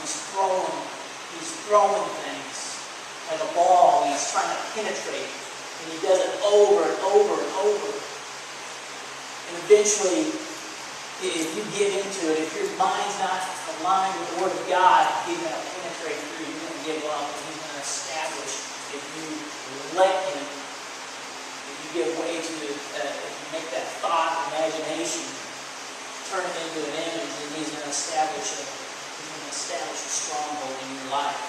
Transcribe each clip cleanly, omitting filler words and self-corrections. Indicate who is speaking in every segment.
Speaker 1: he's throwing things like a ball, and he's trying to penetrate. And he does it over and over and over. And eventually, if you get into it, if your mind's not aligned with the Word of God, he's going to penetrate through. You're going to give up, and he's going to establish. If you let him, if you give way to, if you make that thought, imagination, turn it into an image, then he's going to establish a stronghold in your life.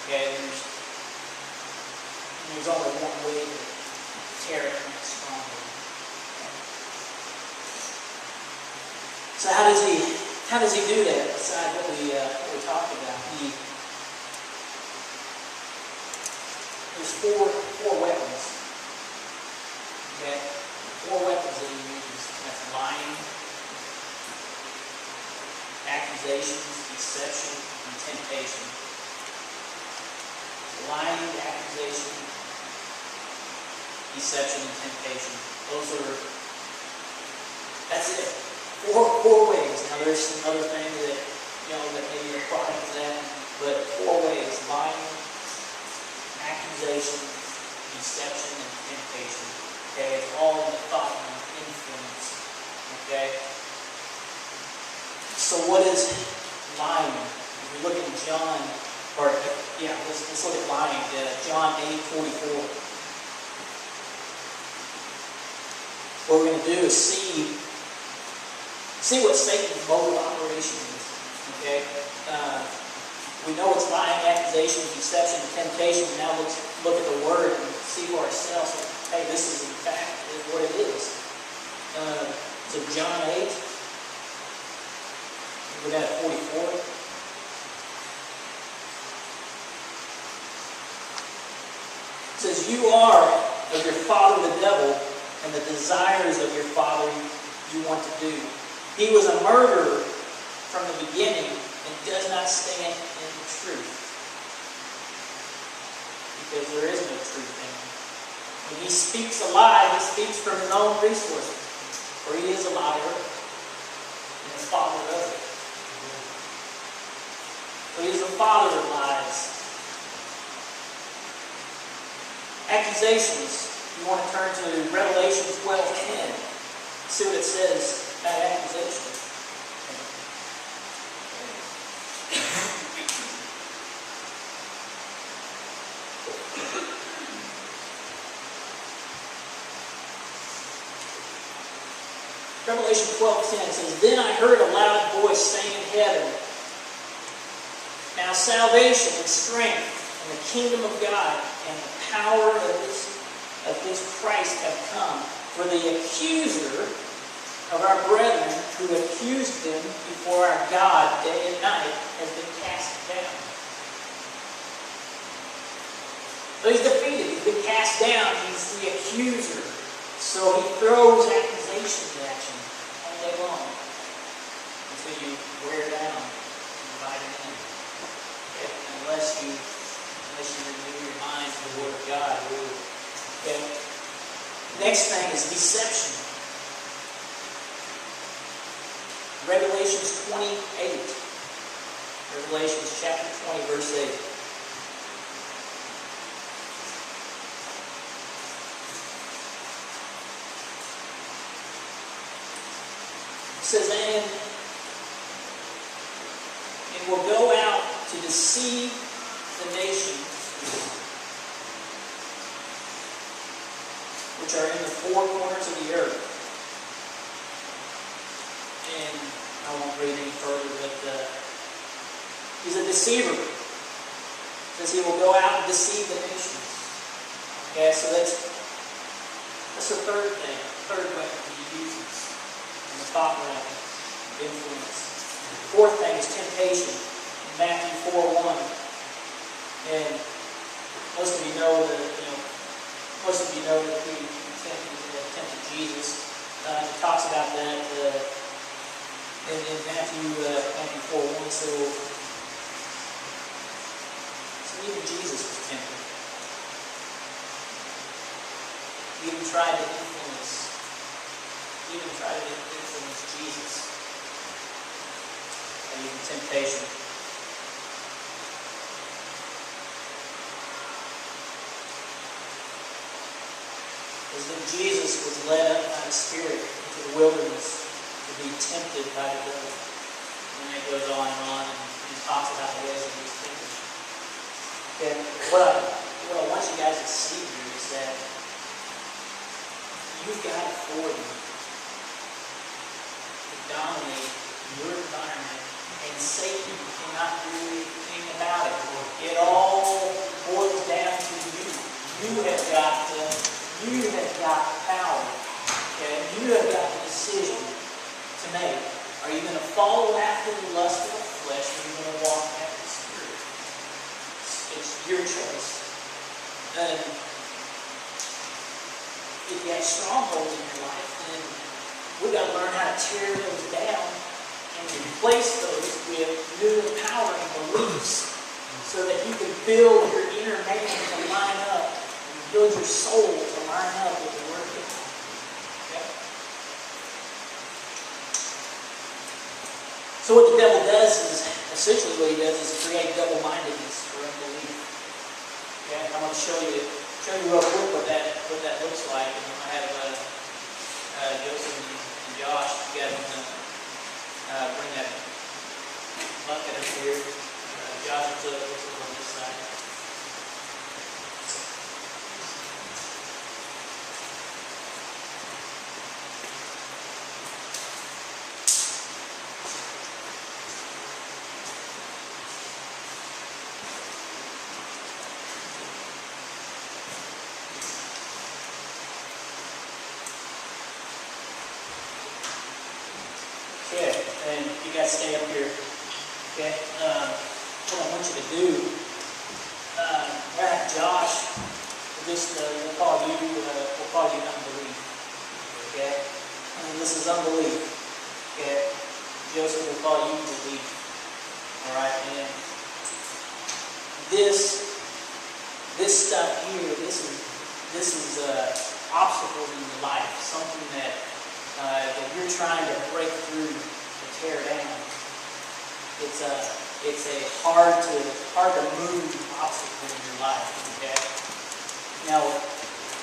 Speaker 1: Okay, there's only one way to tear it from that stronghold. So how does he do that? Besides what we talked about, there's four weapons. Okay, 4 weapons that he uses. That's lying, accusations, deception, and temptation. Lying, accusation, deception, and temptation. That's it. Four ways. Now there's some other things that, that maybe apply to that, but 4 ways. Lying, accusation, deception, and temptation. Okay, it's all in the thought and influence. Okay? So what is lying? If we look at John, let's look at lying. John 8:44. What we're going to do is see what Satan's mode of operation is. Okay? We know it's lying, accusation, deception, temptation. Now let's look at the Word and see for ourselves. Hey, this is in fact what it is. So John 8. Look at 44. It says, "You are of your father the devil, and the desires of your father you want to do. He was a murderer from the beginning and does not stand in the truth, because there is no truth in him. When he speaks a lie, he speaks from his own resources, for he is a liar and the father of it." So he is the father of lies. Accusations. You want to turn to Revelation 12:10. See what it says about accusation. Revelation 12:10 says, "Then I heard a loud voice saying in heaven, now salvation and strength and the kingdom of God and the power of his Christ have come. For the accuser of our brethren who accused them before our God day and night has been cast down." So he's defeated. He's been cast down. He's the accuser. So he throws accusations at you all day long until you wear down and invite him in. Unless you renew your mind to the Word of God. Okay. Next thing is deception. Revelations 28. Revelations chapter 20, verse 8. It says, and will go out to deceive the nations which are in the 4 corners of the earth. And I won't read any further, but he's a deceiver. It says he will go out and deceive the nations. Okay, so that's the third thing, the third weapon he uses in the thought realm of influence. The fourth thing is temptation in Matthew 4:1. And most of you know that he tempted Jesus. He talks about that in Matthew 4:1. So even Jesus was tempted. He even tried to influence Jesus. And even temptation. is that Jesus was led up by the Spirit into the wilderness to be tempted by the devil. And then it goes on and he talks about the ways that he was tempted. Okay, what I want you guys to see here is that you've got authority to dominate your environment, and Satan cannot do anything about it. It all boils down to you. You have got the power. Okay? You have got the decision to make. Are you going to follow after the lust of the flesh, or are you going to walk after the Spirit? It's your choice. And if you have strongholds in your life, then we've got to learn how to tear those down and replace those with new empowering beliefs so that you can build your inner man to line up and build your soul to line up with the Word of God. Okay? So what the devil does is, essentially what he does is create double-mindedness or unbelief. Okay? I'm going to show you real quick what that looks like. And I have Joseph and Josh, you guys want to bring that bucket up here. Josh, what's up on this side? Okay, and you guys stay up here. Okay, what I want you to do, we're going to have Josh, we'll call you unbelief. Okay, and this is unbelief. Okay, Joseph will call you belief. All right, and this stuff here, this is obstacles in your life, something that you're trying to break through, to tear down. It's a hard to move obstacle in your life. Okay. Now,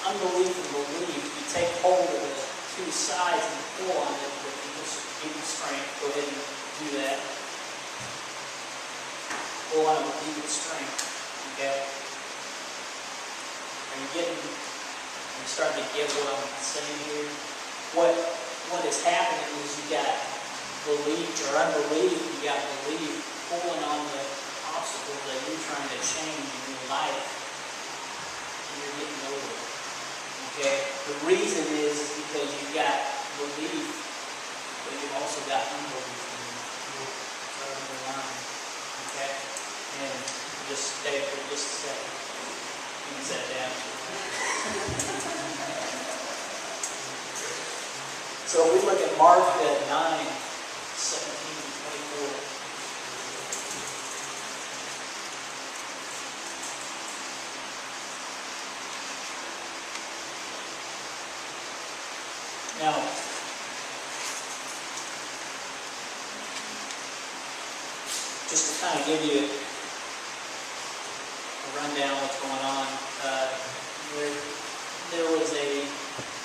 Speaker 1: unbelief and belief, you take hold of the two sides and pull on it with equal strength. Go ahead and do that. Pull on it with equal strength. Okay. Are you starting to get what I'm saying here? What is happening is you got belief or unbelief, you got belief pulling on the obstacles that you're trying to change in your life, and you're getting over it. Okay? The reason is because you've got belief, but you've also got unbelief in your mind. Okay? And just stay for just a second. You can sit down. So if we look at Mark 9, 17 to 24. Now, just to kind of give you a rundown of what's going on,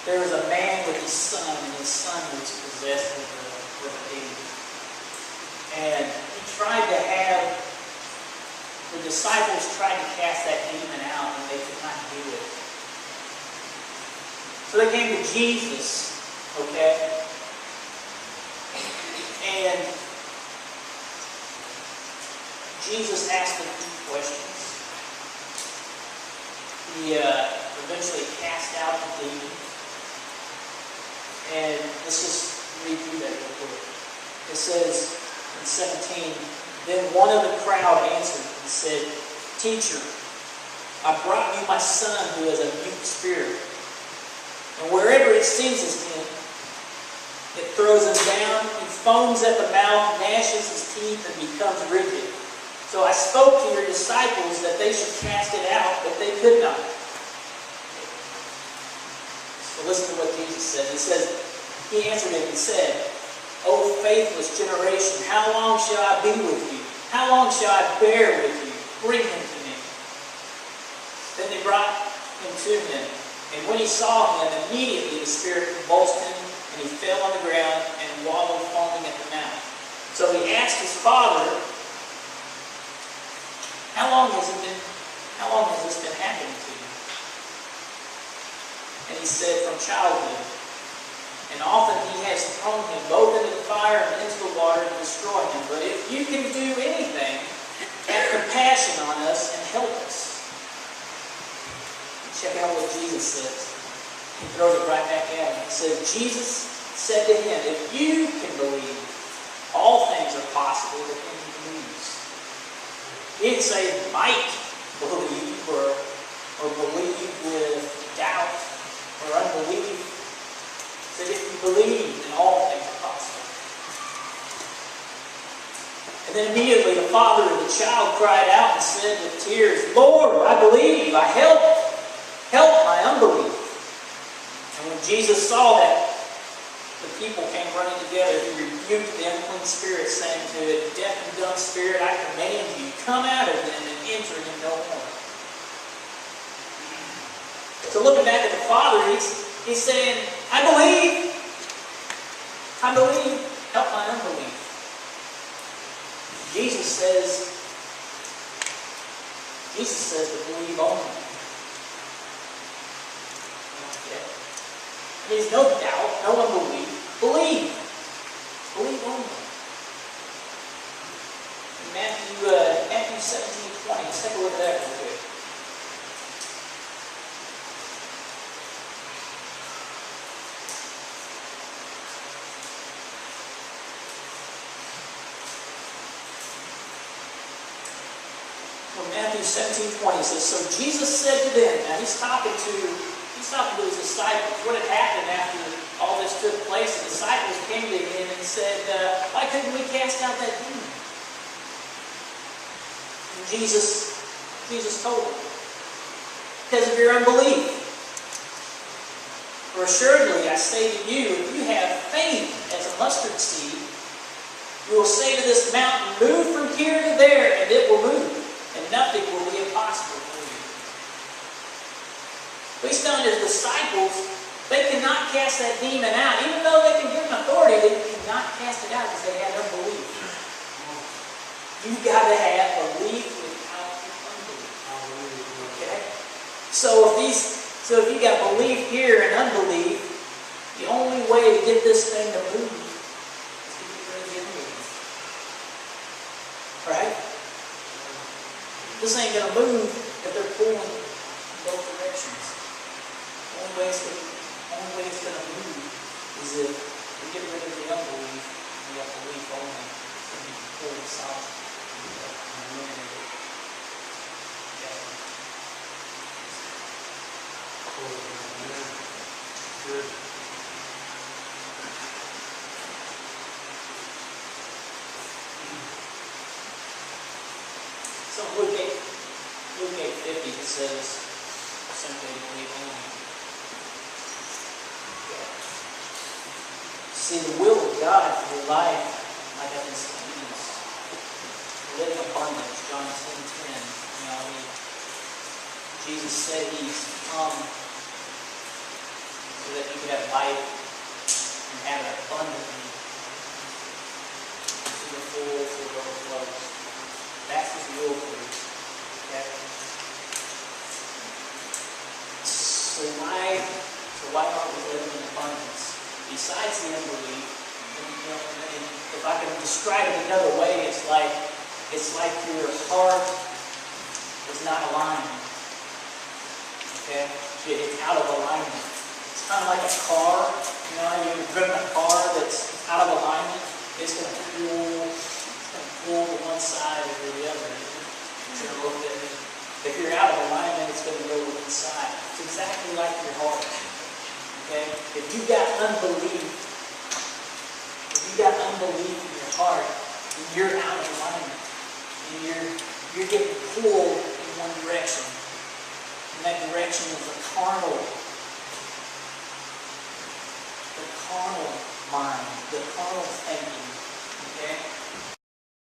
Speaker 1: there was a man with his son, and his son was possessed with a demon. And the disciples tried to cast that demon out, and they could not do it. So they came to Jesus, okay? And Jesus asked them 2 questions. He eventually cast out the demon. And let's just read through that real quick. It says in 17, then one of the crowd answered and said, Teacher, I brought you my son who has a mute spirit. And wherever it seizes him, it throws him down, he foams at the mouth, gnashes his teeth, and becomes rigid. So I spoke to your disciples that they should cast it out, but they could not. So listen to what Jesus says. He says, he answered him and said, O faithless generation, how long shall I be with you? How long shall I bear with you? Bring him to me. Then they brought him to him. And when he saw him, immediately the spirit convulsed him, and he fell on the ground and wallowed, foaming at the mouth. So he asked his father, how long has this been happening to you? And he said, from childhood. And often he has thrown him both into the fire and into the water to destroy him. But if you can do anything, have compassion on us and help us. Check out what Jesus says. He throws it right back at him. He says, Jesus said to him, if you can believe, all things are possible with him who believes. He didn't say might believe or believe with doubt or unbelief. He said if you believe, then all things are possible. And then immediately the father of the child cried out and said with tears, Lord, I believe, help my unbelief. And when Jesus saw that, the people came running together. He rebuked the unclean spirit, saying to it, deaf and dumb spirit, I command you, come out of them and enter him no more. So looking back at the Father, he's saying, I believe, help my unbelief. Jesus says to believe only. There's no doubt, no unbelief. Believe. Believe only. In Matthew 17:20, let's take a look at that real quick. Well, Matthew 17:20 says, so Jesus said to them, now he's talking to his disciples. What had happened after all this took place? The disciples came to him and said, why couldn't we cast out that demon? And Jesus told them, because of your unbelief. For assuredly I say to you, if you have faith as a mustard seed, you will say to this mountain, move from here to there, and it will move, and nothing will be impossible for you. But he's telling his disciples, they cannot cast that demon out. Even though they can give them authority, they cannot cast it out because they have unbelief. You've got to have belief without unbelief. Okay? So if you got belief here and unbelief, the only way to get this thing to move is to get rid of the unbelief. Right? This ain't going to move if they're pulling in both directions. The only way it's going to move is if we get rid of the unbelief and we have belief only. It's going to be completely solid and eliminated. Okay. Good. So Luke 8:50 it says simply believe only. See, the will of God for your life, like I've been saying, is living abundance. John 10:10. You know, Jesus said He's come so that you could have life and have it abundantly, to the full, to the overflows. That's His will for you. Okay? So why aren't we living in abundance? Besides the unbelief, and if I can describe it another way, it's like your heart is not aligned. Okay? It's out of alignment. It's kind of like a car. You know, you've driven a car that's out of alignment. It's going to pull to one side or the other. It's going to look at it. If you're out of alignment, it's going to go to one side. It's exactly like your heart. Okay? If you've got unbelief in your heart, then you're out of alignment. And you're getting pulled in one direction. And that direction is the carnal mind, the carnal thinking. Okay?